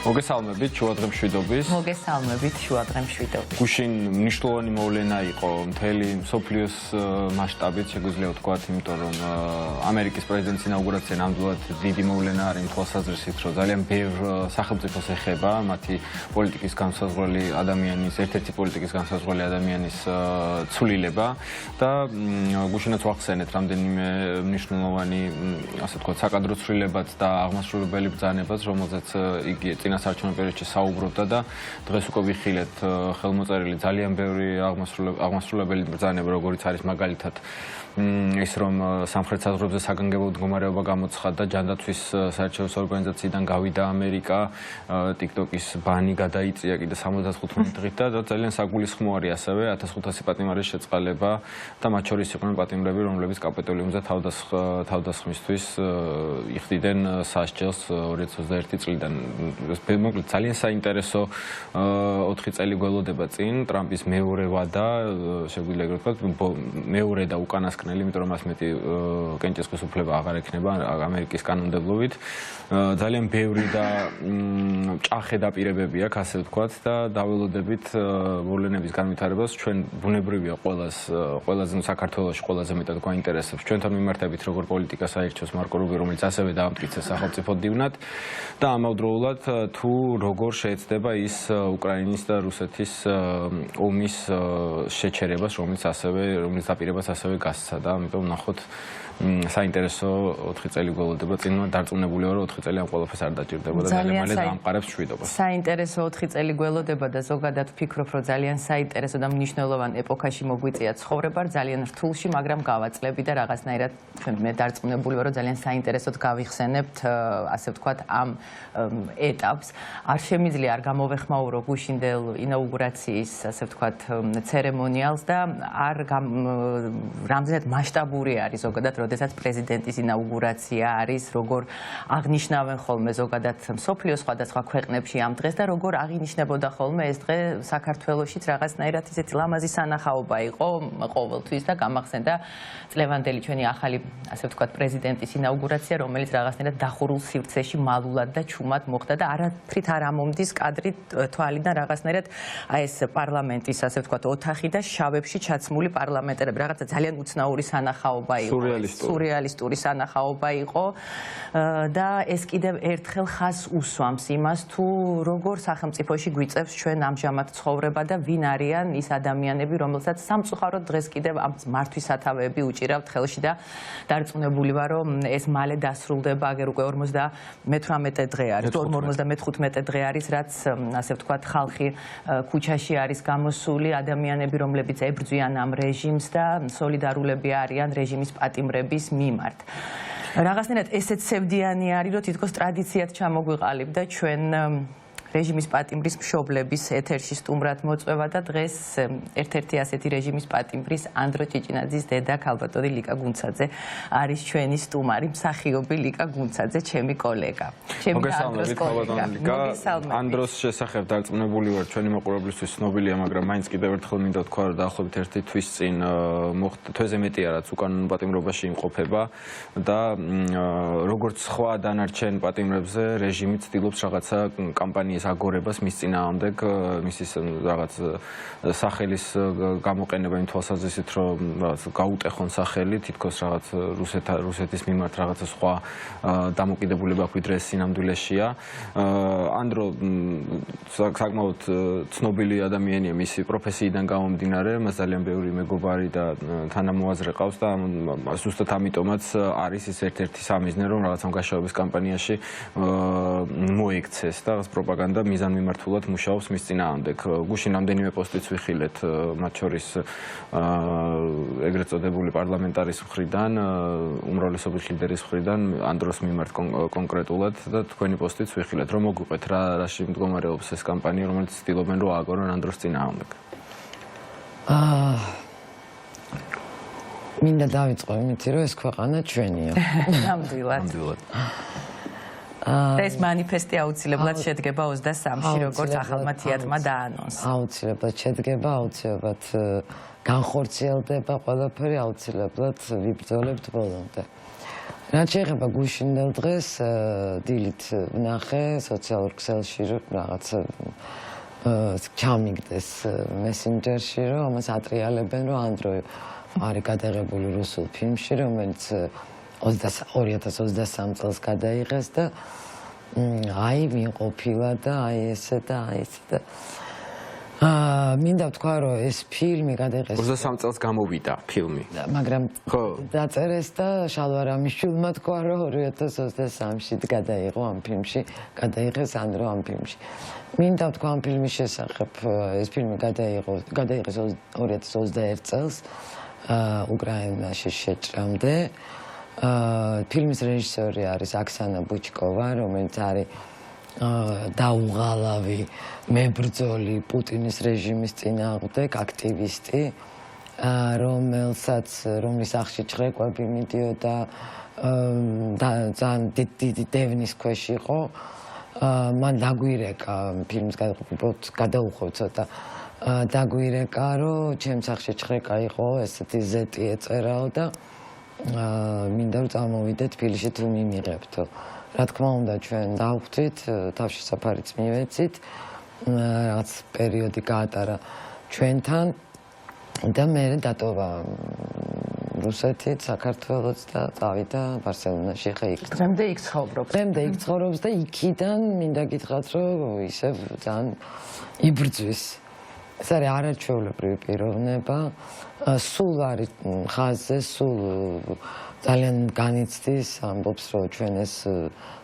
მოგესალმებით შუადღე მშვიდობის. მოგესალმებით შუადღე მშვიდობის. გუშინ მნიშვნელოვანი მოვლენა იყო მთელი მსოფლიოს მასშტაბით, შეგვიძლია ვთქვათ, იმიტომ რომ ამერიკის პრეზიდენტის ინაუგურაცია ნამდვილად დიდი მოვლენა არის თვალსაზრისით, რომ ძალიან ბევრ სახელმწიფოს ეხება მათი პოლიტიკის განსაზღვრელი ადამიანის, ერთ-ერთი პოლიტიკის განსაზღვრელი ადამიანის ცვლილება და გუშინაც ვახსენეთ რამდენიმე მნიშვნელოვანი, ასე ვთქვათ, საკადრო ცვლილებაც და აღმასრულებელი ბრძანებაც, რომელზეც იგი წინასაარჩევნო პერიოდში საუბრობდა და დღეს უკვე ვიხილეთ ხელმოწერილი ძალიან ბევრი აღმასრულებელი ბრძანება, როგორიც არის მაგალითად ის რომ სამხრეთ საზღვრებზე საგანგებო მდგომარეობა გამოცხადდა, ჯანდაცვის საერთაშორისო ორგანიზაციიდან გავიდა ამერიკა, TikTok-ის ბანი გადაიწია კიდე 75 დღით და ძალიან საგულისხმოა ასევე 1500 პატიმარის შეწყალება და მათ შორის იყვნენ პატიმრები, რომლებიც კაპიტოლიუმზე თავდასხმისთვის იხდიდნენ სასჯელს 2021 წლიდან. მოკლედ ძალიან საინტერესო 4 წელი გველოდება წინ, ტრამპის მეორე ვადა, შეგვიძლია ეგრეთ ვთქვათ, მეორე და უკანასკნელი, იმიტომ რომ მას მეტი კენჭისყრის უფლება აღარ ექნება ამერიკის კანონმდებლობით. ძალიან ბევრი და მჭახე დაპირებები აქვს, ასე ვთქვათ, და დაველოდებით მოვლენების განვითარებას. ჩვენ ბუნებრივია ყველაზე საქართველოში ყველაზე მეტად გვაინტერესებს. ჩვენთან მიმართებით როგორ პოლიტიკას აირჩევს მარკო რუბიო, რომელიც ასევე დაამტკიცეს სახელმწიფო დივნად და ამავდროულად თუ როგორ შეეცდება ის უკრაინის და რუსეთის ომის შეჩერებას, რომლის დაპირებას ასევე გასცა და ამიტომ ნახოთ საინტერესო 4 წელი გველოდება წინ დარწმუნებულია რომ 4 წელი ამ ყველაფერს არ დაჭირდება და ძალიან მალე დაამყარებს მშვიდობას. საინტერესო 4 წელი გველოდება და ზოგადად ვფიქრობ რომ ძალიან საინტერესო და მნიშვნელოვან ეპოქაში მოგვიწია ცხოვრება, ძალიან რთულში, მაგრამ გავაწლები და რაღაცნაირად მე დარწმუნებული ვარ რომ ძალიან საინტერესოდ გავიხსენებთ, ასე ვთქვათ, ამ ეტაპს. არ შემიძლია არ გამოვეხმაურო გუშინდელ ინაუგურაციის, ასე ვთქვათ, ცერემონიალს და არ რამდენად მასშტაბური არის ზოგადად როდესაც პრეზიდენტის ინაუგურაცია არის, როგორ აღნიშნავენ ხოლმე ზოგადად მსოფლიოს სხვადასხვა ქვეყნებში ამ დღეს და როგორ აღინიშნებოდა ხოლმე ეს დღე საქართველოშიც რაღაცნაირად ისეთი ლამაზი სანახაობა იყო ყოველთვის და გამახსენდა წლევანდელი ჩვენი ახალი, ასე ვთქვათ, პრეზიდენტის ინაუგურაცია, რომელიც რაღაცნაირად დახურულ სივრცეში მალულად და ჩუმად მოხდა და არაფრით არ ამომდის კადრი თვალიდან რაღაცნაირად აი ეს პარლამენტის, ასე ვთქვათ, ოთახი და შავებში ჩაცმული პარლამენტარები, რაღაცა ძალიან უცნაური სანახაობა იყო. სურეალისტური სანახაობა იყო და ეს კიდევ ერთხელ ხაზს უსვამს იმას თუ როგორ სახელმწიფოში გვიწევს ჩვენ ამჟამად ცხოვრება და ვინ არიან ის ადამიანები, რომელსაც სამწუხაროდ დღეს კიდევ ამ მართვის სათავეები უჭირავთ ხელში და დარწმუნებული ვარ რომ ეს მალე დასრულდება, აგერ უკვე 58 დღე არის, 55 დღე არის, რაც ასე ვთქვათ ხალხი ქუჩაში არის გამოსული, ადამიანები, რომლებიც ებრძვიან ამ რეჟიმს და სოლიდარულები არიან რეჟიმის პატიმრების მიმართ. რაღაცნაირად ესეც სევდიანი არის, რომ თითქოს ტრადიციად ჩამოგვიყალიბდა ჩვენ რეჟიმის პატიმრის მშობლების ეთერში სტუმრად მოწვევა და დღეს ერთ-ერთი ასეთი რეჟიმის პატიმრის ანდრო ჭიჭინაძის დედა ქალბატონი ლიკა გუნცაძე არის ჩვენი სტუმარი, მსახიობი ლიკა გუნცაძე, ჩემი კოლეგა. მოგესალმებით ქალბატონი ლიკა. ანდროს შესახებ დარწმუნებული ვარ ჩვენი მოყურებლისთვის ცნობილია, მაგრამ მაინც კიდევ ერთხელ მინდა ვთქვა, რომ დაახლოებით 1 თვის წინ მოხდა თვეზე მეტია რაც უკანონო პატიმრობაში იმყოფება და როგორც სხვა დანარჩენ პატიმრებზე რეჟიმი ცდილობს რაღაცა კამპანიის აგორებას მის წინააღმდეგ, მისის რაღაც სახელის გამოყენება იმ თვალსაზრისით, რომ გაუტეხონ სახელი, თითქოს რაღაც რუსეთის მიმართ რაღაცა სხვა დამოკიდებულება ვიდრე ეს სინამდვილეშია. ანდრო საკმაოდ ცნობილი ადამიანია მისი პროფესიიდან გამომდინარე, მას ძალიან ბევრი მეგობარი და თანამოაზრე ყავს და ზუსტად ამიტომაც არის ის ერთ-ერთი სამიზნე, რომ რაღაცა მგაშავების კამპანიაში მოექცეს და რაღაც პროპაგანდა და მიზანმიმართულად მუშაობს მის წინააღმდეგ. გუშინ რამდენიმე პოსტიც ვიხილეთ, მათ შორის ეგრეთ წოდებული პარლამენტარის მხრიდან, უმრავლესობის ლიდერის მხრიდან, ანდროს მიმართ კონკრეტულად და თქვენი პოსტიც ვიხილეთ, რომ მოგვიყვეთ რაში მდგომარეობს ეს კამპანია, რომელიც ცდილობენ რომ ააგორონ ანდროს წინააღმდეგ. მინდა დავიწყო იმით, რომ ეს ქვეყანა ჩვენია. ნამდვილად. ეს მანიფესტი აუცილებლად შედგება 23-ში, როგორც ახალმა თეატრმა დაანონსა. აუცილებლად შედგება, აუცილებლად განხორციელდება ყველაფერი, აუცილებლად ვიბრძოლებთ ბოლომდე. რაც შეეხება გუშინდელ დღეს დილით ვნახე სოციალურ ქსელში რომ რაღაც ჩამიგდეს მესენჯერში რომ ამას ატრიალებენ რომ ანდრო არის გადაღებული რუსულ ფილმში რომელიც 2023 წელს გადაიღეს და აი ვინყოფილა და აი ესე და აი ესე და მინდა ვთქვა რომ ეს ფილმი გადაიღეს 23 წელს გამოვიდა ფილმი მაგრამ ხო დაწერეს და შალვარამიშვილმა თქვა რომ 2023-ში გადაიღო ამ ფილმში გადაიღეს ანდრო ამ ფილმში მინდა ვთქვა ამ ფილმის შესახებ ეს ფილმი გადაიღეს 2021 წელს უკრაინაში შეჭრამდე ფილმის რეჟისორი არის აქსანა ბუჩკოვა რომელიც არის დაუღალავი მებრძოლი პუტინის რეჟიმის წინააღმდეგ აქტივისტი რომლის სახლში ჩხრეკვები მიდიოდა ძალიან დიდი დევნის ქვეშ იყო მან დაგვირეკა ფილმის გადაუხო ცოტა დაგვირეკა რომ ჩემ სახლში ჩხრეკა იყო ესეთი ზეტი ეწერაო და მინდა რომ წამოვიდეთ თბილისში თუ მიმიღებთო რა თქმა უნდა ჩვენ დავხვდით თავშესაფარიც მივეცით რაღაც პერიოდი გაატარა ჩვენთან და მე დატოვა რუსეთით საქართველოც და წავიდა ბარსელონაში ხა იქ დღემდე იქ ცხოვრობს დღემდე იქ ცხოვრობს და იქიდან მინდა გითხრათ რომ ისევ ძალიან იბრძვის ეს არის არაჩვეულებრივი პიროვნება სულ არის ხაზზე სულ ძალიან განიცდის ამბობს რომ ჩვენ ეს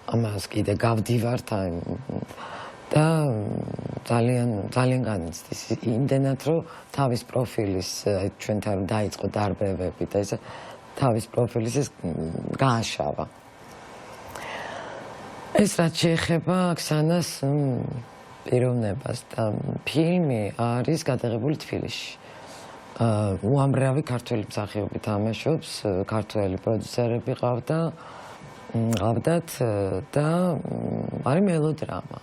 ამას კიდე გავდივართ და ძალიან განიცდის იმდენად რომ თავის პროფილის ჩვენთან დაიწყო დარბევები და ეს თავის პროფილის ეს გააშავა ეს რაც შეეხება აქსანას პიროვნებას და ფილმი არის გადაღებული თბილისში უამრავი ქართველი მსახიობი თამაშობს ქართველი პროდიუსერები ყავდათ და არის მელოდრამა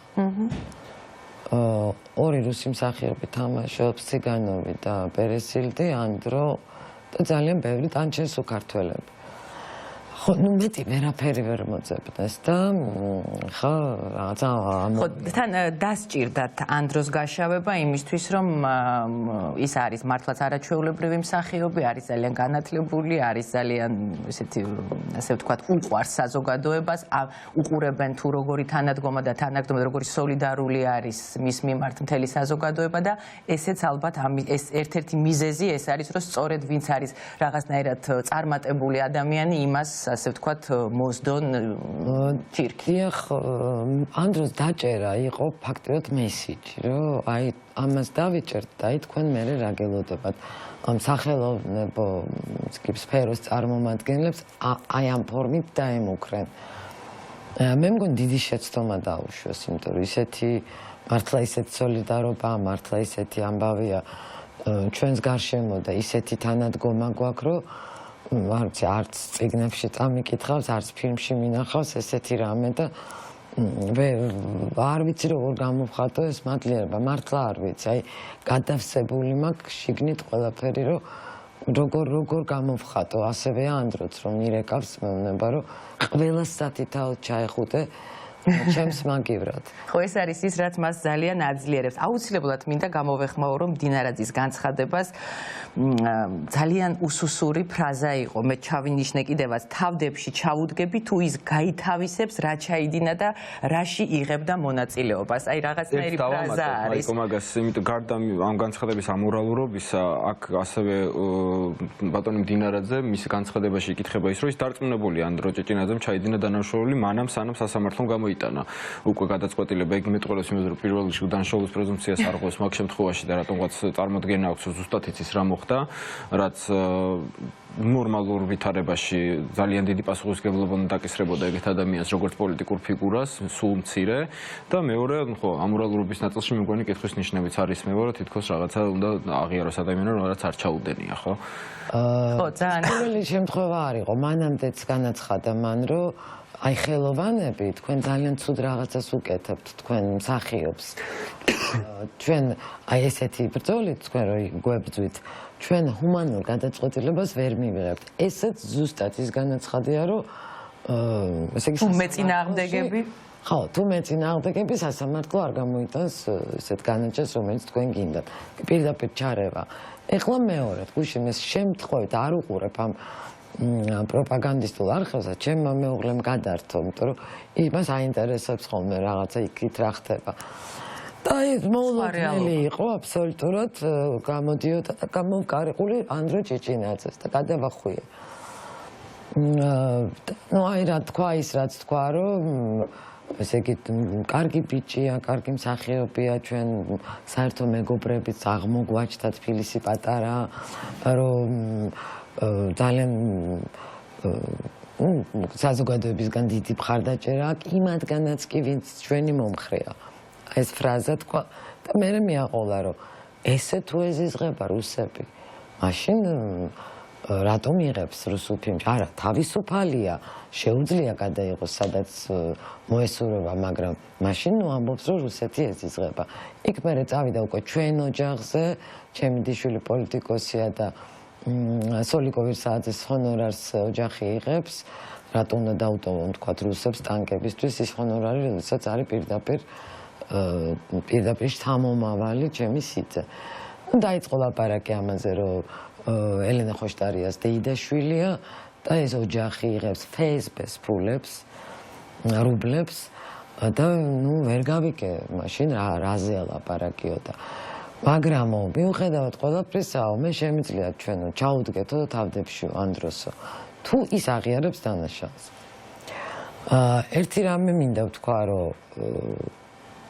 ორი რუსი მსახიობი თამაშობს ციგანოვი და პერესილდი ანდრო და ძალიან ბევრი ტანჩენსუ ქართველები ხო მეტი ვერაფერი ვერ მოძებნეს და ხო რაღაცა ხო თან დასჭირდათ ანდროს გაშავება იმისთვის რომ ის არის მართლაც არაჩვეულებრივი მსახიობი არის ძალიან განათლებული არის ძალიან ესეთი ასე ვთქვათ უყვარს საზოგადოებას უყურებენ თუ როგორი თანადგომა და თანადგომა როგორი სოლიდარული არის მის მიმართ მთელი საზოგადოება და ესეც ალბათ ეს ერთ-ერთი მიზეზი ეს არის რომ სწორედ ვინც არის რაღაცნაირად წარმატებული ადამიანი იმას ასე ვთქვათ მოსდონ თირკი. დიახ, ანდროს დაჭერა იყო ფაქტიურად მესიჯი, რომ აი ამას დავიჭერთ და აი თქვენ მერე რა გელოდებათ. ამ სახელოვნებო სფეროს წარმომადგენლებს აი ამ ფორმით დაემუქრენ. მე მგონი დიდი შეცდომა დაუშვეს, იმიტომ რომ ისეთი მართლა ისეთი სოლიდარობა, მართლა ისეთი ამბავია ჩვენს გარშემო და ისეთი თანადგომა გვაქვს, რომ არც წიგნებში წამიკითხავს, არც ფილმში მინახავს ესეთი რამე და არ ვიცი როგორ გამოვხატო ეს მადლიერება, მართლა არ ვიცი, აი გადავსებული მაქვს შიგნით ყველაფერი, რომ როგორ გამოვხატო, ასევეა ანდროც რომ მირეკავს, მეუბნება რომ ყველას სათითაოდ ჩაეხუტე ჩემს მაგივრად. ხო ეს არის ის რაც მას ძალიან აძლიერებს. აუცილებლად მინდა გამოვეხმაო რომ დინარაძის განცხადებას ძალიან უსუსური ფრაზა იყო. მე ჩავინიშნე კიდევაც თავდებში ჩაუდგები თუ ის გაითავისებს რა ჩაიდინა და რაში იღებდა მონაწილეობას. აი რაღაცნაირი ფრაზა არის. აი მაგას იმიტომ გარდა ამ განცხადების ამორალურობისა აქ ასევე ბატონი დინარაძე მის განცხადებაში იკითხება ის რომ ის დარწმუნებული ანდრო ჭეჭინაძემ ჩაიდინა დანაშაული მანამ სანამ სასამართლომ გამოიტანა. უკვე გადაწყვეტილება იქ მეტყველებს იმაზე რომ პირველ რიგში უდანაშაულის პრეზუმპციას არ ყოფს მაგ შემთხვევაში და რატომღაც წარმოდგენა აქვს რომ ზუსტად იცის რა მოხდა რაც ნორმალურ ვითარებაში ძალიან დიდი პასუხისმგებლობა დაკისრებოდა ეგეთ ადამიანს როგორც პოლიტიკურ ფიგურას სულ მცირე და მეორე ხო ამორალურობის ნაწილში მე მგონი კითხვის ნიშნებიც არის მე ვარ თითქოს რაღაცა უნდა აღიაროს ადამიანს რომ რაღაც არ ჩაუდენია ხო ხო ძალიან პირველი შემთხვევა არისო მანამდეც განაცხადა მან რომ აი ხელოვანები თქვენ ძალიან ცუდ რაღაცას უკეთებთ თქვენ მსახიობს ჩვენ აი ესეთი ბრძოლით თქვენ რო გვებრძვით ჩვენ ჰუმანურ გადაწყვეტილებას ვერ მივიღებთ ესეც ზუსტად ის განაცხადია რომ ესე იგი თუ მეწინააღმდეგები ხო, თუ მეწინააღმდეგები სასამართლო არ გამოიტანს ესეთ განაჩენს, რომელიც თქვენ გინდათ. პირდაპირ ჩარევა. ეხლა მეორედ, გუშინ ეს შემთხვევით არ უყურებ ამ პროპაგანდისტულ არხებსა, ჩემმა მეუღლემ გადართო, იმიტომ რომ იმას აინტერესებს ხოლმე რაღაცა იქით რა ხდება. და ეს მოულოდნელი იყო აბსოლუტურად გამოდიოდა და გამოვკარიყული ანდრო ჭიჭინაძეს და გადავახვია. ну აი რა თქვა ის რაც თქვა რომ ესე იგი კარგი ბიჭია, კარგი მსახიობია, ჩვენ საერთო მეგობრებით აღმოგვაჩნდა თბილისი პატარა, რომ ძალიან საზოგადოებისგან დიდი მხარდაჭერა აქვს იმათგანაც კი ვინც ჩვენი მომხრეა. ეს ფრაზა თქვა და მე მიაყოლა რომ ესე თუ ეზიზღება რუსები, მაშინ რატომ იღებს რუსულ ფილმში? არა, თავისუფალია, შეუძლია გადაიღოს სადაც მოესურვება, მაგრამ მაშინ ნუ ამბობს რომ რუსეთი ეზიზღება. იქ მერე წავიდა უკვე ჩვენ ოჯახზე, ჩემი დიშვილი პოლიტიკოსია და სოლიკო ვირსააძის ჰონორარს ოჯახი იღებს, რატომ უნდა დაუტოვონ თქვათ რუსებს ტანკებისთვის ის ჰონორარი, როდესაც არის პირდაპირ შთამომავალი ჩემი სიძე. დაიწყო ლაპარაკი ამაზე, რომ ელენა ხოშტარიას დეიდაშვილია და ეს ოჯახი იღებს ფსბ-ს ფულებს, რუბლებს და ნუ ვერ გავიკე მაშინ რაზე ლაპარაკიო და მაგრამ მიუხედავად ყველაფრისაო მე შემიძლია ჩვენო ჩაუდგეთო თავდებშიო ანდროსო თუ ის აღიარებს დანაშაულს. ერთი რამე მინდა ვთქვა რომ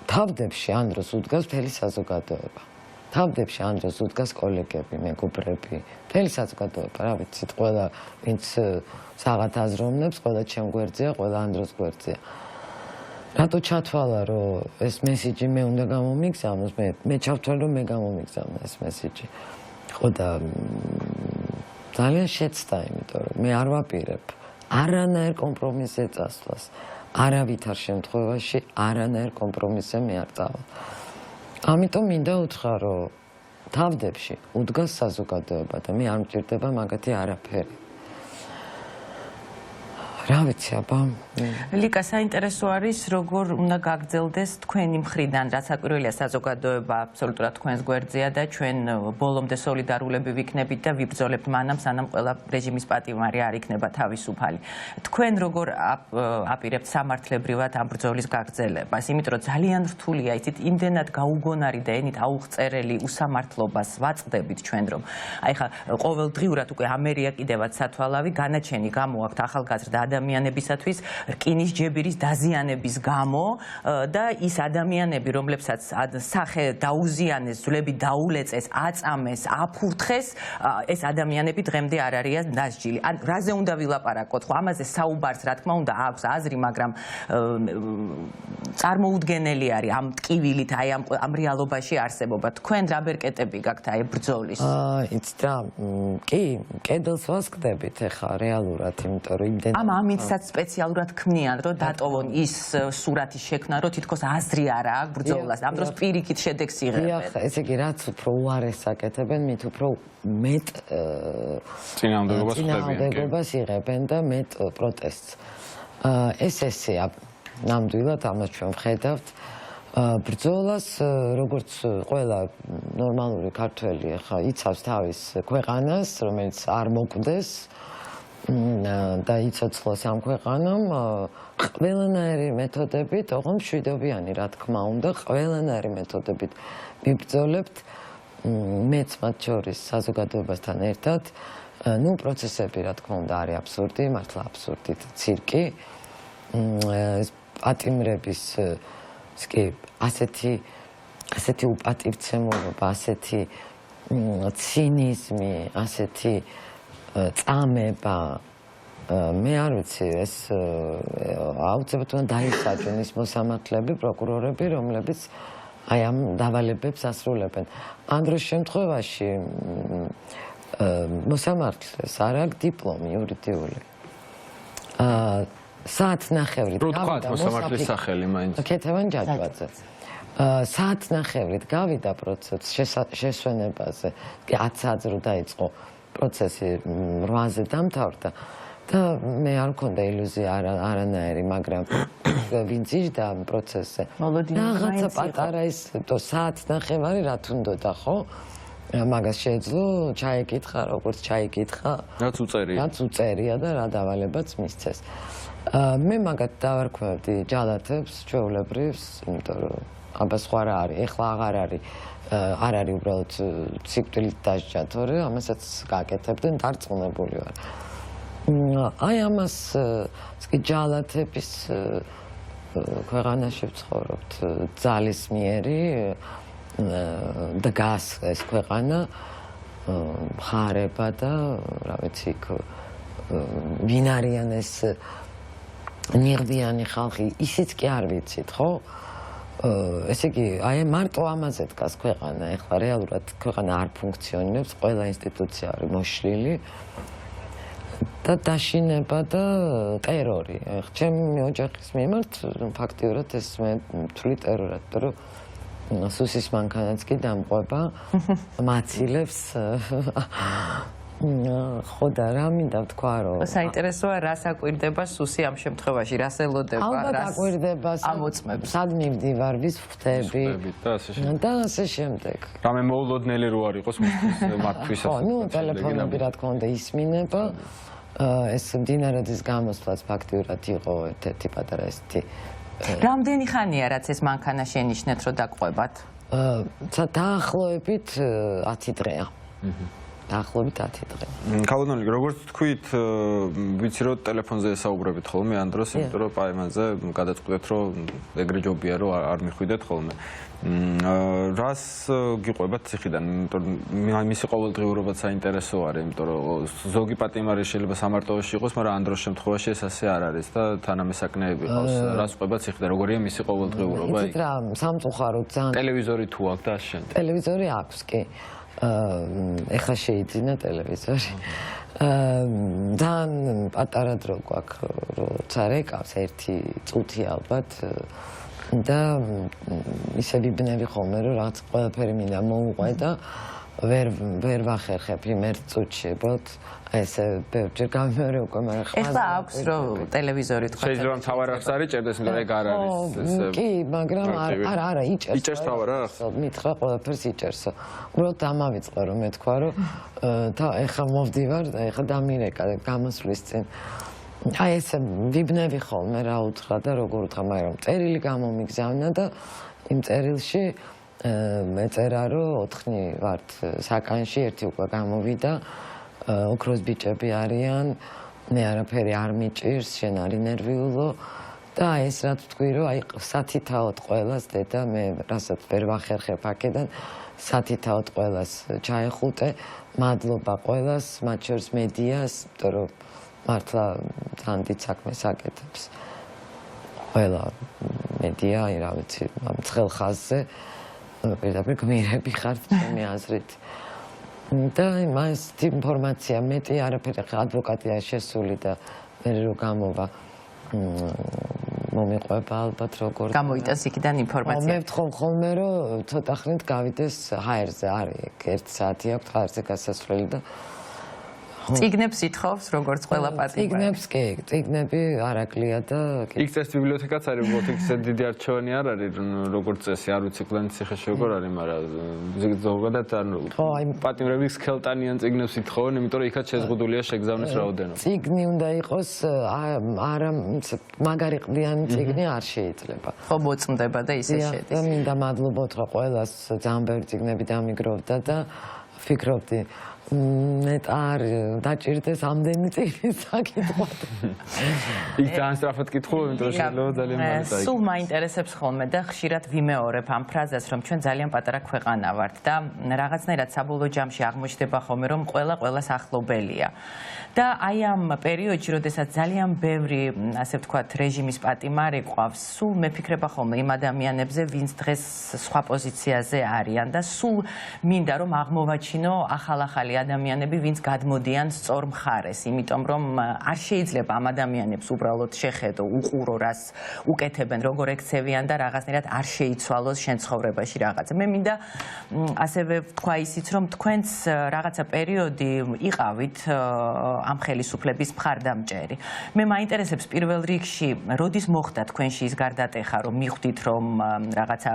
თავდებში ანდროს უდგას მთელი საზოგადოება. თავდებში ანდროს უდგას კოლეგები, მეგობრები, მთელი საზოგადოება, რა ვიცით, ყველა ვინც საღათ აზროვნებს, ყველა ჩემ გვერდზეა, ყველა ანდროს გვერდზეა. რატო ჩათვალა რომ ეს მესიჯი მე უნდა გამომიგზავნოს, მე ჩავთვალე რომ მე გამომიგზავნა ეს მესიჯი. ხო და ძალიან შეცდა, იმიტომ რომ მე არ ვაპირებ არანაირ კომპრომისზე წასვლას. არავითარ შემთხვევაში არანაირ კომპრომისზე მე არ წავალ. ამიტომ მინდა უთხრა რომ თავდებში უდგას საზოგადოება და მე არ მჭირდება მაგათი არაფერი. რა ვიცი აბა ლიკა საინტერესო არის როგორ უნდა გაგრძელდეს თქვენი მხრიდან რაც აკვირველია საზოგადოება აბსოლუტურად თქვენს გვერდზეა და ჩვენ ბოლომდე სოლიდარულები ვიქნებით და ვიბრძოლებთ მანამ სანამ ყველა რეჟიმის პატიმარი არ იქნება თავისუფალი. თქვენ როგორ აპირებთ სამართლებრივად ამ ბრძოლის გაგრძელებას, იმიტომ რომ ძალიან რთულია იცით იმდენად გაუგონარი და ენით აუღწერელი უსამართლობას ვაწყდებით ჩვენ რომ აი ხა ყოველდღიურად უკვე ამერია კიდევაც სათვალავი განაჩენი გამოაქვთ ახალგაზრდა ადამიანებისათვის რკინის ჯებირის დაზიანების გამო და ის ადამიანები, რომლებსაც სახე დაუზიანეს, ძვლები დაულეწეს, აწამეს, აფურთხეს, ეს ადამიანები დღემდე არ არიან დასჯილი. ან რაზე უნდა ვილაპარაკოთ? ხო, ამაზე საუბარს რა თქმა უნდა აქვს აზრი, მაგრამ წარმოუდგენელი არის ამ ტკივილით, აი ამ რეალობაში არსებობა. თქვენ რა ბერკეტები გაქვთ აი ბრძოლის? იცით რა, კი, კედელს ვასკდებით ახლა რეალურად, იმიტომ რომ იმდენ ამითაც სპეციალურად ქმნიან, რომ დატოვონ ის სურათის შექმნა, რომ თითქოს აზრი არ აქვს ბრძოლას. ამ დროს პირიქით შედეგს იღებენ. ესე იგი, რაც უფრო უარეს აკეთებენ, მით უფრო მეტ წინააღმდეგობას იღებენ და მეტ პროტესტს. ეს ესეა ნამდვილად ამას ჩვენ ვხედავთ. ბრძოლას, როგორც ყველა ნორმალური ქართველი ახლა იცავს თავის ქვეყანას, რომელიც არ მოკვდეს და იცოცხლოს ამ ქვეყანამ ყველანაირი მეთოდებით, ოღონდ მშვიდობიანი რა თქმა უნდა, ყველანაირი მეთოდებით ვიბრძოლებთ, მეც მათ შორის საზოგადოებასთან ერთად. ნუ პროცესები რა თქმა უნდა არის აბსურდი, მართლა აბსურდი და ცირკი. პატიმრების კი ასეთი უპატივცემულობა, ასეთი ცინიზმი, ასეთი წამება მე არ ვიცი ეს აუცილებლად უნდა დაისაჯონ ის მოსამართლეები, პროკურორები, რომლებიც აი ამ დავალებებს ასრულებენ. ამ დროს შემთხვევაში მოსამართლეს არ აქვს დიპლომი იურიდიული. საათნახევრით გავიდა მოსამართლის სახელი მაინც. ქეთევან ჯაჯვაძე. საათნახევრით გავიდა პროცესს შესვენებაზე. 10 საათზე რო დაიწყო პროცესი 8-ზე დამთავრდა. და მე არ მქონდა ილუზია არანაირი, მაგრამ ვინც იჯდა ამ პროცესზე. რაღაცა პატარა ის საათს ნახევარი რა თუნდოდა, ხო? მაგას შეეძლო ჩაიკითხა, როგორც ჩაიკითხა. რაც უწერია. რაც უწერია და რა დავალებაც მისცეს. მე მაგათ დავარქმევდი ჯალათებს, ჩვეულებრივს, იმიტომ რომ აბა სხვა რა არის, ეხლა აღარ არის უბრალოდ სიკვდილით დასჯა, თორე ამასაც გაკეთებდნენ, დარწმუნებული ვარ. აი ამას კი ჯალათების ქვეყანაში ვცხოვრობთ, ძალისმიერი დგას ეს ქვეყანა, ხარება და რა ვიცი, ვინ არიან ეს ნიღბიანი ხალხი, ისიც კი არ ვიცით, ხო? ესე იგი, აი მარტო ამაზე დგას ქვეყანა, ეხლა რეალურად ქვეყანა არ ფუნქციონირებს, ყველა ინსტიტუცია არის მოშლილი და დაშინება და ტერორი. ჩემი ოჯახის მიმართ ფაქტიურად ეს მე ვთვლი ტერორად, რომ სუსის მანქანაც კი დამყვება, მაცილებს ხო და რა მინდა ვთქვა რომ საინტერესოა რას აკვირდება სუსი ამ შემთხვევაში, რას ელოდება, რას აკვირდება, ამოწმებს. სად მივდივარ, ვის ვხვდები და ასე შემდეგ. რამე მოულოდნელი რო არ იყოს მათთვის. ხო, ნუ ტელეფონები რა თქმა უნდა ისმინება. ეს მდინარედის გამოსვლაც ფაქტიურად იყო ერთ-ერთი პატარა ესეთი. რამდენი ხანია რაც ეს მანქანა შენიშნეთ რომ დაყვებათ? დაახლოებით 10 დღეა. დაახლოებით 10 დღე. ქალბატონი, როგორც თქვით, ვიცი რომ ტელეფონზე საუბრებით ხოლმე ამ დროს, იმიტომ რომ პაემანზე გადაწყვეტეთ რომ ეგრე ჯობია რომ არ მიხვიდეთ ხოლმე. რას გიყვებათ ციხიდან? იმიტომ რომ მისი ყოველდღიურობაც საინტერესო არის, იმიტომ რომ ზოგი პატიმარი შეიძლება სამარტოოში იყოს, მაგრამ ამ დროს შემთხვევაში ეს ასე არ არის და თანამესაკნეები ყავს. რას ყვებათ ციხიდან? როგორია მისი ყოველდღიურობა? იცით რა, სამწუხაროდ ძალიან ტელევიზორი თუ აქვს და ასე შემდეგ. ტელევიზორი აქვს კი. ეხლა შეიძინა ტელევიზორი. ძალიან პატარა დრო გვაქვს, როცა რეკავს 1 წუთი ალბათ და ისე ვიბნევი ხოლმე რომ რაღაც ყველაფერი მინდა მოუყვე და ვერ ვახერხებ იმ 1 წუთში, უბრალოდ ესე ბევრჯერ გამიმეორე უკვე, მაგრამ ეხლა აქვს რომ ტელევიზორი თქვა. შეიძლება მთავარ არხს არ იჭერდეს, მაგრამ ეგ არ არის. კი, მაგრამ არა, იჭერს. იჭერს თავარ არხს? მითხრა ყველაფერს იჭერსო. უბრალოდ ამავიწყე რომ მეთქვა რომ ეხლა მოვდივარ, ეხლა დამირეკა გამოსვლის წინ. აი ესე ვიბნევი ხოლმე რა უთხრა და როგორ უთხრა, მაგრამ წერილი გამომიგზავნა და იმ წერილში მეწერა რომ 4 ვართ საკანში, 1 უკვე გამოვიდა. ოქროს ბიჭები არიან, მე არაფერი არ მიჭირს, შენ არი ნერვიულო და ეს რაც ვთქვი რომ აი სათითაოდ ყველას დედა მე რასაც ვერ ვახერხებ აქედან სათითაოდ ყველას ჩაეხუტე, მადლობა ყველას, მათ შორის მედიას, იმიტომ რომ მართლა თან დიდ საქმეს აკეთებს. ყველა მედია, აი რა ვიცი, ამ ცხელ ხაზზე პირდაპირ გმირები ხართ ჩემი აზრით. და მას ინფორმაცია მეტი არაფერი ადვოკატია შესული და მე რო გამოვა მომიყვება ალბათ როგორ გამოიტანს იქიდან ინფორმაცია. მე ვთხოვ ხოლმე რომ ცოტა ხნით გავიდეს ჰაერზე, არის 1 საათი აქვს ჰაერზე გასასვლელი და წიგნებს ითხოვს როგორც ყველა პატიმარი. წიგნებს კი, წიგნები არაკლია და იქ წეს ბიბლიოთეკაც არის, უბრალოდ იქ დიდი არჩევანი არ არის, როგორც წესი, არ ვიცი კლანის ციხეში როგორ არის, მაგრამ ზოგადად ანუ პატიმრები სქელტანიან წიგნებს ითხოვენ, იმიტომ რომ იქაც შეზღუდულია შეგზავნის რაოდენობა. წიგნი უნდა იყოს არა მაგარი ყდიანი წიგნი არ შეიძლება. ხო მოწმდება და ისე შედის. და მინდა მადლობა უთხრა ყველას, ძალიან ბევრი წიგნები დამიგროვდა და ვფიქრობდი მეტ არ დაჭირდეს ამდენი წიგნის საკითხად. იქ ძალიან სწრაფად კითხულობ, იმიტომ რომ შეიძლება ძალიან მალე დაიგო. სულ მაინტერესებს ხოლმე და ხშირად ვიმეორებ ამ ფრაზას, რომ ჩვენ ძალიან პატარა ქვეყანა ვართ და რაღაცნაირად საბოლოო ჯამში აღმოჩნდება ხოლმე, რომ ყველას ახლობელია. და აი ამ პერიოდში, როდესაც ძალიან ბევრი, ასე ვთქვათ, რეჟიმის პატიმარი ყავს, სულ მეფიქრება ხოლმე იმ ადამიანებზე, ვინც დღეს სხვა პოზიციაზე არიან და სულ მინდა რომ აღმოვაჩინო ახალ-ახალი ადამიანები, ვინც გადმოდიან სწორ მხარეს, იმიტომ რომ არ შეიძლება ამ ადამიანებს უბრალოდ შეხედო, უყურო, რას უკეთებენ, როგორ ექცევიან და რაღაცნაირად არ შეიცვალოს შენ ცხოვრებაში რაღაცა. მე მინდა ასევე ვთქვა ისიც, რომ თქვენც რაღაცა პერიოდი იყავით ამ ხელისუფლების მხარდამჭერი. მე მაინტერესებს პირველ რიგში, როდის მოხდა თქვენში ის გარდატეხა, რომ მიხვდით, რომ რაღაცა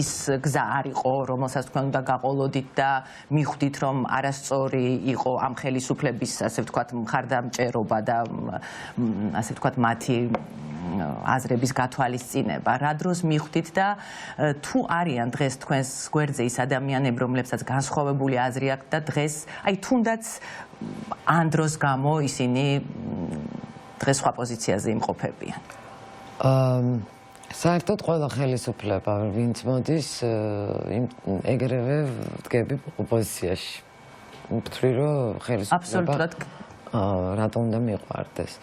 ის გზა არ იყო, რომელსაც თქვენ უნდა გაყოლოდით და მიხვდით, რომ არასწორი იყო ამ ხელისუფლების, ასე ვთქვათ, მხარდამჭერობა და ასე ვთქვათ, მათი აზრების გათვალისწინება. რა დროს მიხვდით და თუ არიან დღეს თქვენს გვერდზე ის ადამიანები, რომლებსაც განსხვავებული აზრი აქვთ და დღეს, აი თუნდაც ამ დროს გამო ისინი დღეს სხვა პოზიციაზე იმყოფებიან. საერთოდ ყველა ხელისუფლება, ვინც მოდის, ეგრევე დგები ოპოზიციაში. ვთვლი, რომ ხელისუფლება რატომ უნდა მიყვარდეს.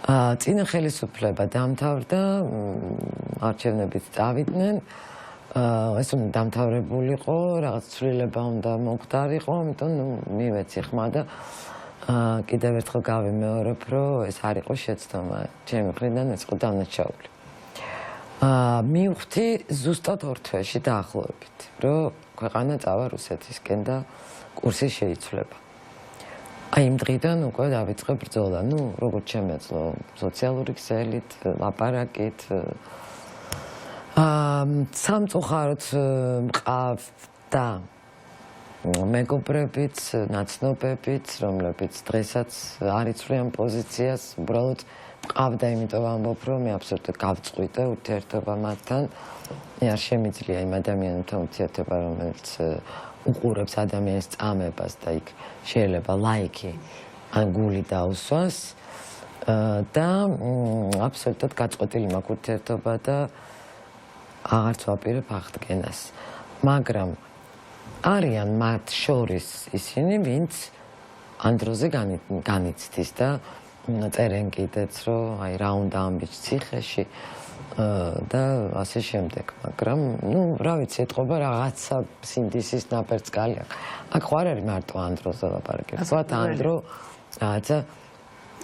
წინა ხელისუფლება დამთავრდა, არჩევნებიც წავიდნენ, ეს უნდა დამთავრებულიყო, რაღაც ცვლილება უნდა მოხდარიყო, ამიტომ მივეცი ხმა და კიდევ ერთხელ გავიმეორებ, რომ ეს არ იყო შეცდომა, ჩემი მხრიდან ეს იყო დანაშაული. მივხვდი ზუსტად 2 თვეში დაახლოებით, რომ ქვეყანა წავა რუსეთისკენ და კურსი შეიცვლება. აი იმ დღიდან უკვე დავიწყე ბრძოლა, როგორც შემეძლო, სოციალური ქსელით, ლაპარაკით. სამწუხაროდ მყავდა მეგობრებიც, ნაცნობებიც, რომლებიც დღესაც არ იცვლიან პოზიციას, უბრალოდ მყავდა, იმიტომ ვამბობ, რომ მე აბსოლუტურად გავწყვიტე ურთიერთობა მათთან. არ შემიძლია იმ ადამიანებთან ურთიერთობა, რომელიც უყურებს ადამიანის წამებას და იქ შეიძლება ლაიქი ან გული დაუსვას და აბსოლუტურად გაწყვეტილი მაქვს ურთიერთობა და აღარც ვაპირებ აღდგენას. მაგრამ არიან მათ შორის ისინი, ვინც ამ დროზე განიცდის და წერენ კიდეც, რომ აი რა უნდა ამბიჭ ციხეში და ასე შემდეგ. მაგრამ, რა ვიცი, ეთყობა რაღაცა სინდისის ნაპერწკალი აქვს. აქ ხო არ არის მარტო ამ დროზე ლაპარაკი. ვთქვათ, ამ დრო რაღაცა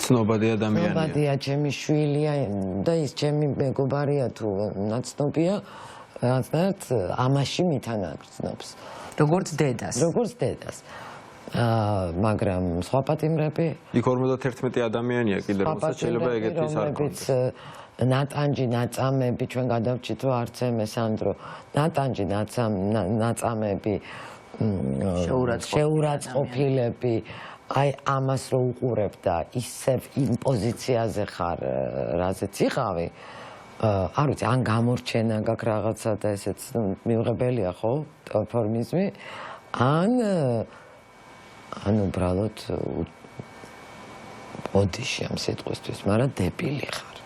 ცნობადი ადამიანია. ცნობადია, ჩემი შვილია და ის ჩემი მეგობარია თუ ნაცნობია, რაღაცნაირად ამაში მითანაგრძნობს. როგორც დედას. როგორც დედას. მაგრამ სხვა პატიმრები იქ 51 ადამიანია კიდევ, რომელსაც შეიძლება ეგეთის არ ქონდეს. ნატანჯი, ნაწამები, ჩვენ გადავჭით, რომ არც ემეს ანდრო. ნატანჯი, ნაწამები, შეურაცხყოფილები, აი ამას რო უყურებ და ისევ იმ პოზიციაზე ხარ, რაზეც იყავი, არ ვიცი, ან გამორჩენა გაქვს რაღაცა და ესეც მიუღებელია, ხო, ფორმიზმი, ან უბრალოდ ოდიში ამ სიტყვისთვის, მაგრამ დებილი ხარ.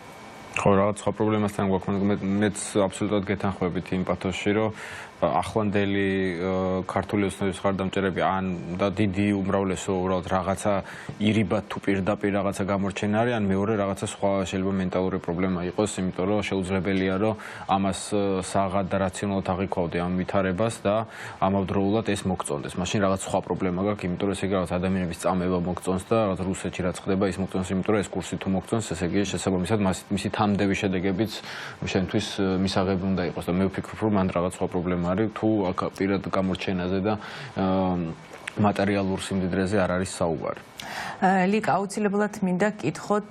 ხო, რაღაც სხვა პრობლემასთან გვაქვს, მეც აბსოლუტურად გეთანხმებით იმ პათოსში, რომ ახლანდელი ქართული ოცნების მხარდამჭერები ან და დიდი უმრავლესო უბრალოდ რაღაცა ირიბად თუ პირდაპირ რაღაცა გამორჩენა არის, ან მეორე რაღაცა სხვა შეიძლება მენტალური პრობლემა იყოს, იმიტომ რომ შეუძლებელია, რომ ამას საღად და რაციონალურად აღიქვავდე ამ ვითარებას და ამავდროულად ეს მოგწონდეს. მაშინ რაღაც სხვა პრობლემა გაქვს, იმიტომ რომ ესე იგი რაღაც ადამიანების წამება მოგწონს და რაღაც რუსეთში რაც ხდება, ის მოგწონს, იმიტომ რომ ეს კურსი თუ მოგწონს, ესე იგი შესაბამისად მისი თამდები შედეგებიც შენთვის მისაღები უნდა იყოს და მე ვფიქრობ, რომ მან რაღაც სხვა პრობლემა თუ აქ პირად გამორჩენაზე და მატერიალურ სიმდიდრეზე არ არის საუბარი. ლიკ, აუცილებლად მინდა კითხოთ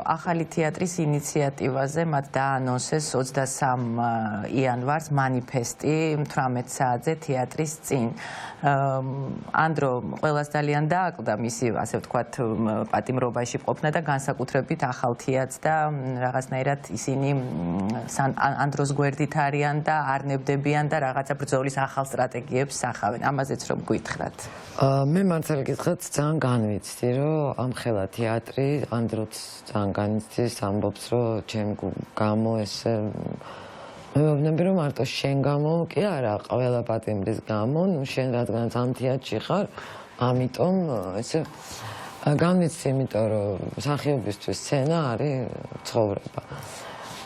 ახალი თეატრის ინიციატივაზე, მათ დაანონსეს 23 იანვარს მანიფესტი 18 საათზე თეატრის წინ. ანდრო ყველას ძალიან დააკლდა მისი, ასე ვთქვათ, პატიმრობაში ყოფნა და განსაკუთრებით ახალ თეატრს და რაღაცნაირად ისინი ანდროს გვერდით არიან და არნებდებიან და რაღაცა ბრძოლის ახალ სტრატეგიებს სახავენ. ამაზეც რომ გითხრათ. მე მართალი გითხრათ, ძალიან განვიცდი, რომ ამ ხელა თეატრი ანდროც ძალიან განიცდის, ამბობს, რომ ჩემ გამო ესე მე ვეუბნები, რომ მარტო შენ გამო კი არა, ყველა პატიმრის გამო, შენ რადგანაც ამ თეატრში ხარ, ამიტომ ესე განვიცდი, იმიტომ რომ მსახიობისთვის სცენა არის ცხოვრება.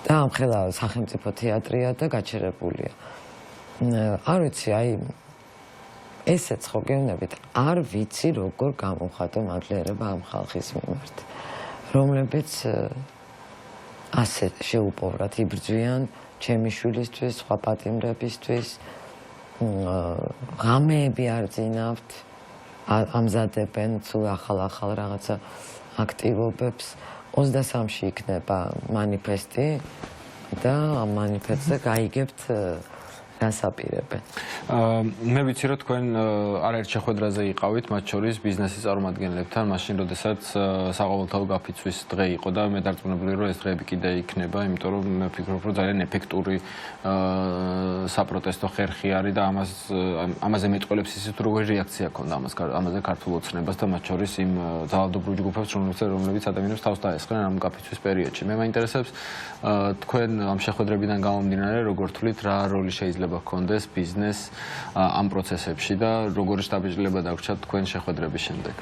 და ამ ხელა სახელმწიფო თეატრია და გაჩერებულია. არ ვიცი, აი ესეც ხო გეუბნებით, არ ვიცი როგორ გამოვხატო მაგლიერება ამ ხალხის მიმართ, რომლებიც ასე შეუპოვრად იბრძვიან ჩემი შვილისთვის, სხვა პატიმრებისთვის, ღამეები არ ძინავთ, ამზადებენ სულ ახალ რაღაცა აქტივობებს. 23-ში იქნება მანიფესტი და ამ მანიფესტზე გაიგებთ რას აპირებენ. მე ვიცი რომ თქვენ არაერთ შეხვედრაზე იყავით, მათ შორის ბიზნესის წარმომადგენლებთან, მაშინ როდესაც საყოველთაო გაფიცვის დღე იყო და მე დარწმუნებული რომ ეს დღეები კიდე იქნება, იმიტომ რომ მე ვფიქრობ რომ ძალიან ეფექტური საპროტესტო ხერხი არის და ამაზე მეტყველებს ისიც როგორი რეაქცია ქონდა ამაზე ქართულ ოცნებას და მათ შორის იმ ძალადობრივ ჯგუფებს, რომლებიც ადამიანებს თავს დაესხნენ ამ გაფიცვის პერიოდში. მე მაინტერესებს თქვენ ამ შეხვედრებიდან გამომდინარე, როგორ თვლით რა როლი შეიძლება გქონდეს ბიზნესს ამ პროცესებში და როგორი შტაბ-ბიჭდილება დაგვრჩათ თქვენ შეხვედრების შემდეგ?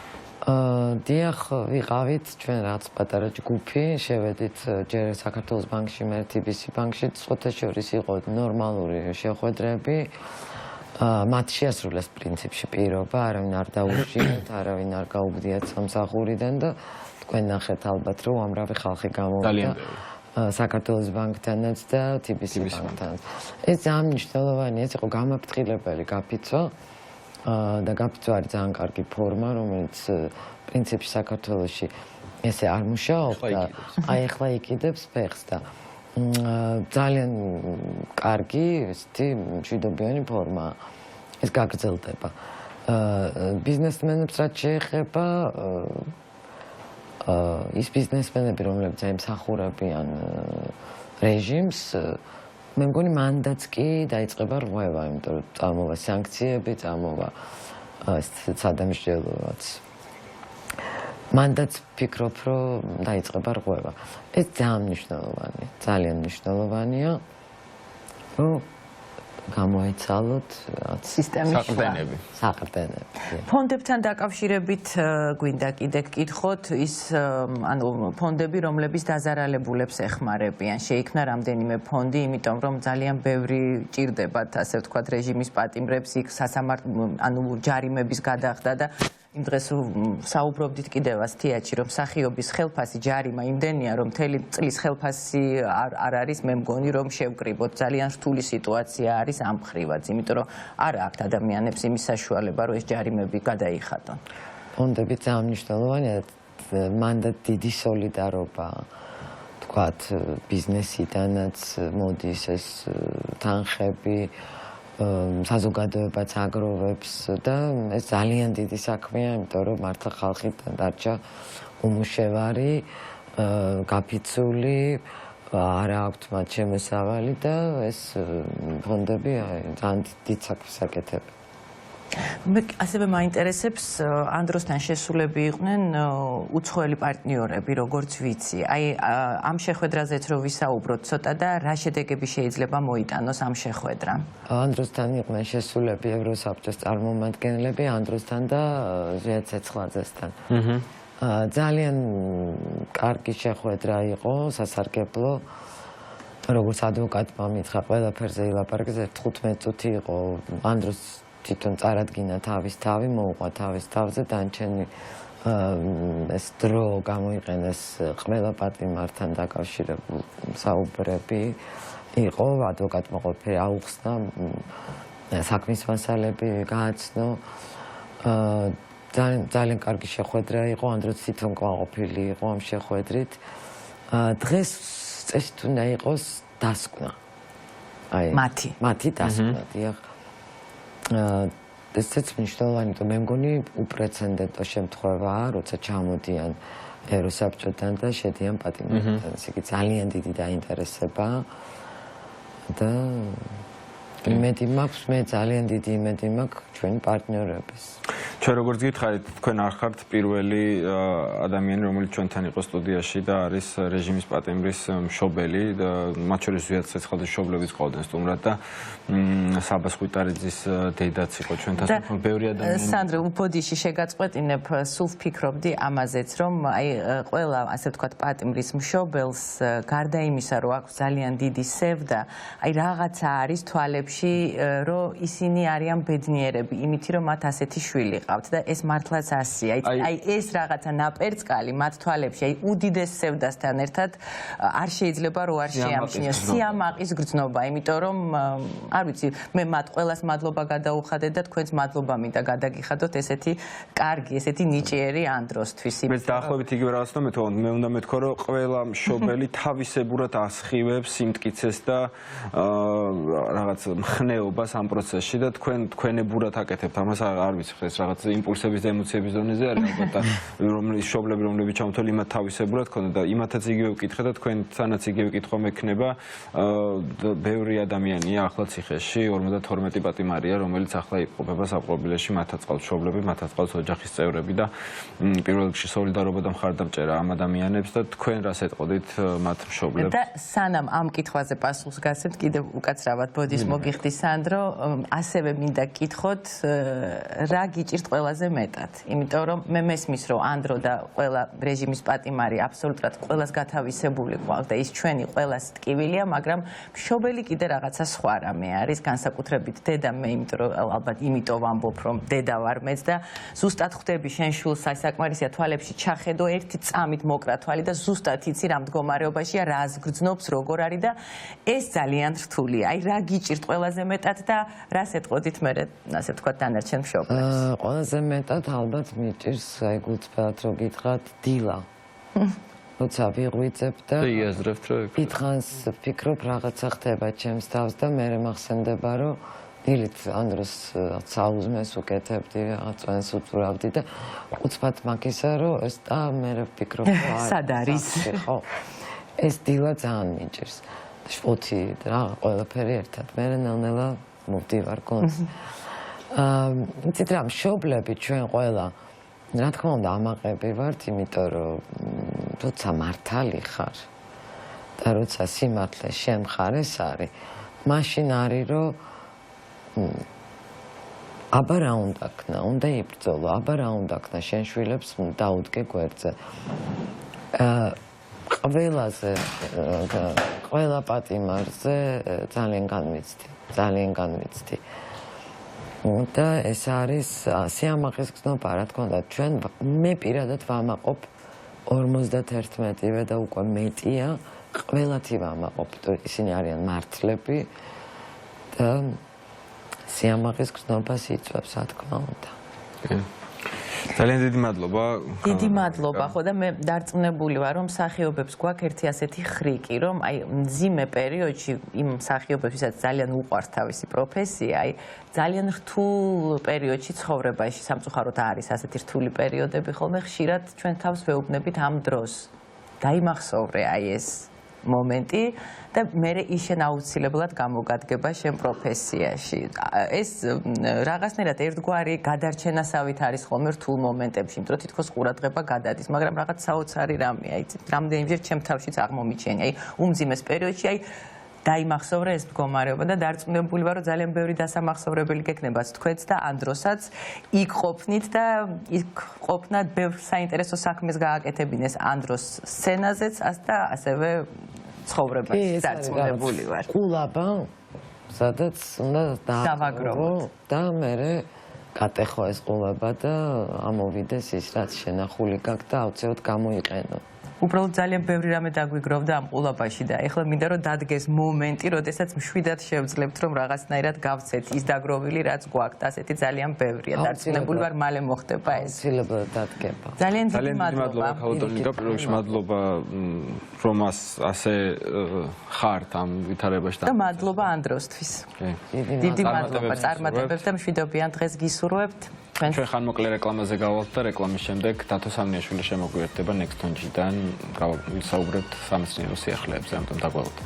დიახ, ვიყავით ჩვენ რაღაც პატარა ჯგუფი, შევედით ჯერ საქართველოს ბანკში, მე TBC ბანკში, სხვათა შორის იყო ნორმალური შეხვედრები. მათ შეასრულეს პრინციპში პირობა, არავინ არ დაურჩიათ, არავინ არ გაუგდიათ სამსახურიდან და თქვენ ნახეთ ალბათ რომ ამრავი ხალხი გამოვიდა. საქართველოს ბანკთანაც და TBC ბანკთანაც. ეს ძალიან მნიშვნელოვანია, ეს იყო გამაფრთხილებელი გაფიცვა და გაფიცვა არის ძალიან კარგი ფორმა, რომელიც პრინციპში საქართველოში ესე არ მუშაობს და აი ახლა იკიდებს ფეხს და ძალიან კარგი ესეთი მშვიდობიანი ფორმაა. ეს გაგრძელდება. ბიზნესმენებს რაც შეეხება ის ბიზნესმენები, რომლებიც აიმსახურებიან რეჟიმს, მე მგონი მანდაც კი დაიწყება რღვევა, იმიტომ რომ წამოვა სანქციები, წამოვა სადამსჯელოებაც. მანდაც ვფიქრობ, რომ დაიწყება რღვევა. ეს ძალიან მნიშვნელოვანია, რომ გამოეცალოთ სისტემის საყრდენები. ფონდებთან დაკავშირებით გვინდა კიდე გკითხოთ ის ფონდები, რომლებიც დაზარალებულებს ეხმარებიან. შეიქმნა რამდენიმე ფონდი, იმიტომ რომ ძალიან ბევრი ჭირდებათ, ასე ვთქვათ, რეჟიმის პატიმრებს იქ ჯარიმების გადახდა და იმ დღეს საუბრობდით კიდევაც თეატრში, რომ მსახიობის ხელფასი ჯარიმა იმდენია, რომ მთელი წლის ხელფასი არ არის, მე მგონი რომ შევკრიბოთ. ძალიან რთული სიტუაცია არის ამ მხრივაც, იმიტომ რომ არ აქვთ ადამიანებს იმის საშუალება, რომ ეს ჯარიმები გადაიხადონ. ფონდები ძალიან მნიშვნელოვანია, მანდ დიდი სოლიდარობა, თქვათ, ბიზნესიდანაც მოდის ეს თანხები, საზოგადოებაც აგროვებს და ეს ძალიან დიდი საქმეა, იმიტომ რომ მართლა ხალხი დარჩა უმუშევარი, გაფიცული, არ აქვთ მათ შემოსავალი და ეს ფონდები ძალიან დიდ საქმეს აკეთებენ. მე ასევე მაინტერესებს ანდროსთან შესულები იყვნენ უცხოელი პარტნიორები, როგორც ვიცი. აი ამ შეხვედრაზეც რო ვისაუბროთ ცოტა და რა შედეგები შეიძლება მოიტანოს ამ შეხვედრამ. ანდროსთან იყვნენ შესულები ევროსაბჭოს წარმომადგენლები, ანდროსთან და ზვიად ცეცხლაძესთან. ძალიან კარგი შეხვედრა იყო, სასარგებლო. როგორც ადვოკატმა მითხრა, ყველაფერზე ილაპარაკეს, 15 წუთი იყო ანდროს თვითონ წარადგინა თავის თავი, მოუყვა თავის თავზე, დანარჩენი ეს დრო გამოიყენეს ყველა პატიმართან დაკავშირებული საუბრები იყო, ადვოკატმა ყველაფერი აუხსნა, საქმის მასალები გააცნო. ძალიან კარგი შეხვედრა იყო, ანდროც თვითონ კმაყოფილი იყო ამ შეხვედრით. დღეს წესით უნდა იყოს დასკვნა. მათი დასკვნა, დიახ. ესეც მნიშვნელოვანი, მე მგონი უპრეცედენტო შემთხვევაა, როცა ჩამოდიან ევროსაბჭოდან და შედიან პატიმრებთან. ეს იგი ძალიან დიდი დაინტერესებაა და იმედი მაქვს, მე ძალიან დიდი იმედი მაქვს ჩვენი პარტნიორების. ჩვენ როგორც გითხარით, თქვენ არ ხართ პირველი ადამიანი, რომელიც ჩვენთან იყო სტუდიაში და არის რეჟიმის პატიმრის მშობელი და მათ შორის ზვიად ცეცხლაძის მშობლებიც ყავდნენ სტუმრად და საბას ხვიტარიძის დედაც იყო ჩვენთან ბევრი ადამიანი. სანდრო, უბოდიში შეგაწყვეტინებ, სულ ვფიქრობდი ამაზეც, რომ აი ყველა, ასე ვთქვათ, პატიმრის მშობელს გარდა იმისა, რომ აქვს ძალიან დიდი სევდა, აი რაღაცა არის თვალებში, რომ ისინი არიან ბედნიერები, იმით რომ მათ ასეთი შვილი ყავთ და ეს მართლაც ასია. აი ეს რაღაცა ნაპერწკალი მათ თვალებში, აი უდიდეს სევდასთან ერთად არ შეიძლება რომ არ შეამჩნიოს სიამაყის გრძნობა, იმიტომ რომ არ ვიცი, მე მათ ყველას მადლობა გადაუხადე და თქვენც მადლობა მინდა გადაგიხადოთ ესეთი კარგი, ესეთი ნიჭიერი ანდროსთვის. მეც დაახლოებით იგივე რაღაცა მეთქვა, მე უნდა მეთქვა, რომ ყველა მშობელი თავისებურად ასხივებს სიმტკიცეს და რაღაც მხნეობას ამ პროცესში და თქვენებურად აკეთებთ ამას, არ ვიცი, ეს რაღაც იმპულსების და ემოციების დონეზე არის ალბათ და რომლის მშობლები რომლებიც ჩამოთვალ იმათ თავისებურად ქონდა და იმათაც იგივე ვკითხე და თქვენთანაც იგივე კითხვა მექნება. ბევრი ადამიანია ახლა ციხეში, 52 პატიმარია, რომელიც ახლა იყოფება საპყრობილეში, მათაც ყავს მშობლები, მათაც ყავს ოჯახის წევრები და პირველ რიგში სოლიდარობა და მხარდამჭერა ამ ადამიანებს და თქვენ რას ეტყოდით მათ მშობლებს? და სანამ ამ კითხვაზე პასუხს გასცემთ, კიდევ უკაცრავად ბოდის მოგიხდი სანდრო, ასევე მინდა გკითხოთ, რა გიჭირთ ყველაზე მეტად? იმიტომ რომ მე მესმის, რომ ანდრო და ყველა რეჟიმის პატიმარი აბსოლუტურად ყველას გათავისებული ყავს და ის ჩვენი ყველას ტკივილია, მაგრამ მშობელი კიდე რაღაცა სხვა რამე არის, განსაკუთრებით დედა, მე იმიტომ რომ ალბათ იმიტომ ვამბობ, რომ დედა ვარ მეც და ზუსტად ხვდები შენ შულს, აი საკმარისია თვალებში ჩახედო ერთი წამით მოკრა თვალი და ზუსტად იცი რა მდგომარეობაშია, რას გრძნობს, როგორ არის და ეს ძალიან რთულია. აი რა გიჭირთ ყველაზე მეტად და რას ეტყოდით მე, ასე ვთქვათ, დანარჩენ მშობლებს? ყველაზე მეტად ალბათ მიჭირს, აი გულწრფელად რო გითხრათ, დილა. როცა ვიღვიძებ და იაზრებთ რა დიდხანს ვფიქრობ რაღაცა ხდება ჩემს თავს და მე მახსენდება რომ დილით ანდროს საუზმეს უკეთებდი, რაღაცას უწურავდი და უცბად მაგისა რომ ეს და მე ვფიქრობ რა სად არის? ხო. ეს დილა ძალიან მიჭირს. 20 რა ყველაფერი ერთად. მე ნელ-ნელა მოვდივარ კონს. იცით რა, მშობლები ჩვენ ყველა რა თქმა უნდა ამაყები ვართ, იმიტომ რომ როცა მართალი ხარ და როცა სიმართლე შენ მხარეს არის, მაშინ არის რომ აბა რა უნდა ქნა, უნდა იბრძოლო, აბა რა უნდა ქნა, შენ შვილებს დაუდგე გვერდზე. ყველა პატიმარზე ძალიან განვიცდი. და ეს არის სიამაყის გზნობა, რა თქმა უნდა, ჩვენ მე პირადად ვამაყობ 51-ვე და უკვე მეტია, ყველათი ვამაყობ, ისინი არიან მართლები და სიამაყის გზნობას იწვევს, რა თქმა უნდა. ძალიან დიდი მადლობა. დიდი მადლობა, ხო და მე დარწმუნებული ვარ, რომ მსახიობებს გვაქვს ერთი ასეთი ხრიკი, რომ აი მძიმე პერიოდში იმ მსახიობებსაც ძალიან უყვარს თავისი პროფესია, აი ძალიან რთულ პერიოდში ცხოვრებაში, სამწუხაროდ არის ასეთი რთული პერიოდები ხოლმე, ხშირად ჩვენ თავს ვეუბნებით ამ დროს. დაიმახსოვრე აი ეს მომენტი და მე ისენ აუცილებლად გამოგადგება შენ პროფესიაში. ეს რაღაცნაირად ერთგვარი გადარჩენასავით არის ხოლმე რთულ მომენტებში, იმიტომ რომ თითქოს ყურადღება გადადის, მაგრამ რაღაც საოცარი რამეა, იცით, რამდენიმეჯერ ჩემ თავშიც აღმომიჩენია, აი უმძიმეს პერიოდში, აი დაიმახსოვრე ეს მდგომარეობა და დარწმუნებული ვარ, რომ ძალიან ბევრი დასამახსოვრებელი გექნებათ თქვენც და ანდროსაც იქ ყოფნით და იქ ყოფნად ბევრ საინტერესო საქმეს გააკეთებინეს ანდროს სცენაზეც და ასევე ცხოვრებაში დარწმუნებული ვარ. ყულაბა, სადაც უნდა დავაგროვოთ და მე გატეხო ეს ყულაბა და ამოვიდეს ის რაც შენახული გაქვს და აუცილებლად გამოიყენო. უბრალოდ ძალიან ბევრი რამე დაგვიგროვდა ამ ყულაბაში და ეხლა მინდა რომ დადგეს მომენტი, როდესაც მშვიდად შევძლებთ რომ რაღაცნაირად გავცეთ ის დაგროვილი რაც გვაქვს, ასეთი ძალიან ბევრია. დარწმუნებული ვარ მალე მოხდება ეს. აუცილებლად დადგება. ძალიან დიდი მადლობა. ქალბატონიკა, პირველ რიგში მადლობა რომ ასე ხართ ამ ვითარებაში და მადლობა ანდროსთვის. დიდი მადლობა წარმატებებს და მშვიდობიან დღეს გისურვებთ. ჩვენ ხანმოკლე რეკლამაზე გავალთ და რეკლამის შემდეგ დათო სამნიაშვილი შემოგვიერთდება Next-Tonjიდან გავისაუბრებთ სამეცნიერო სიახლეებზე, ამიტომ დაგვალოთ.